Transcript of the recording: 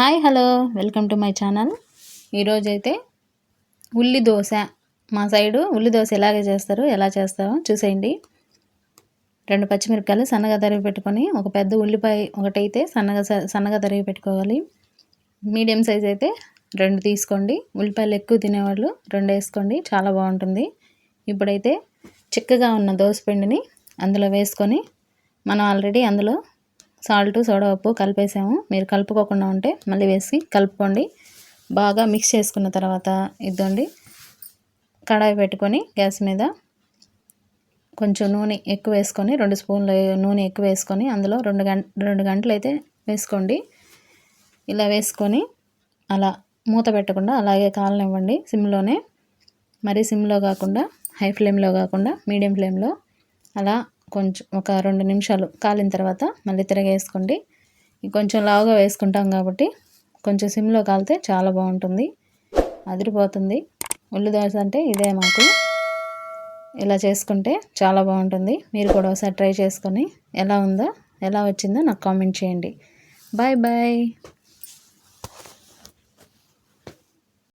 Hi hello welcome to my channel. ఈరోజైతే ఉల్లి దోశ, మా సైడు ఉల్లి దోశ ఎలా చేస్తారో చూసేయండి. 2 పచ్చిమిరపకాయలు సన్నగా తరిగి పెట్టుకొని, ఒక పెద్ద ఉల్లిపాయ ఒకటైతే సన్నగా తరిగి పెట్టుకోవాలి. మీడియం సైజ్ అయితే 2 తీసుకోండి. ఉల్లిపాయలు ఎక్కువ తినేవాళ్ళు 2 వేసుకోండి, చాలా బాగుంటుంది. ఇప్పుడైతే చిక్కగా ఉన్న దోశ పిండిని అందులో వేసుకొని, మనం ఆల్రెడీ అందులో సాల్ట్, సోడా ఉప్పు కలిపేసాము. మీరు కలుపుకోకుండా ఉంటే మళ్ళీ వేసి కలుపుకోండి. బాగా మిక్స్ చేసుకున్న తర్వాత ఇద్దండి, కడాయి పెట్టుకొని గ్యాస్ మీద కొంచెం నూనె ఎక్కువ వేసుకొని, 2 స్పూన్ల నూనె ఎక్కువ వేసుకొని అందులో 2 గంటలు అయితే వేసుకోండి. ఇలా వేసుకొని అలా మూత పెట్టకుండా అలాగే కాలనివ్వండి సిమ్లోనే. మరీ సిమ్లో కాకుండా, హై ఫ్లేమ్లో కాకుండా మీడియం ఫ్లేమ్లో అలా కొంచెం ఒక 2 నిమిషాలు కాలిన తర్వాత మళ్ళీ తిరగేసుకోండి. కొంచెం లావుగా వేసుకుంటాం కాబట్టి కొంచెం సిమ్లో కాలితే చాలా బాగుంటుంది, అదిరిపోతుంది. ఉల్లి దోశ అంటే ఇదే మాకు. ఇలా చేసుకుంటే చాలా బాగుంటుంది. మీరు కూడా ఒకసారి ట్రై చేసుకొని ఎలా వచ్చిందో నాకు కామెంట్ చేయండి. Bye bye.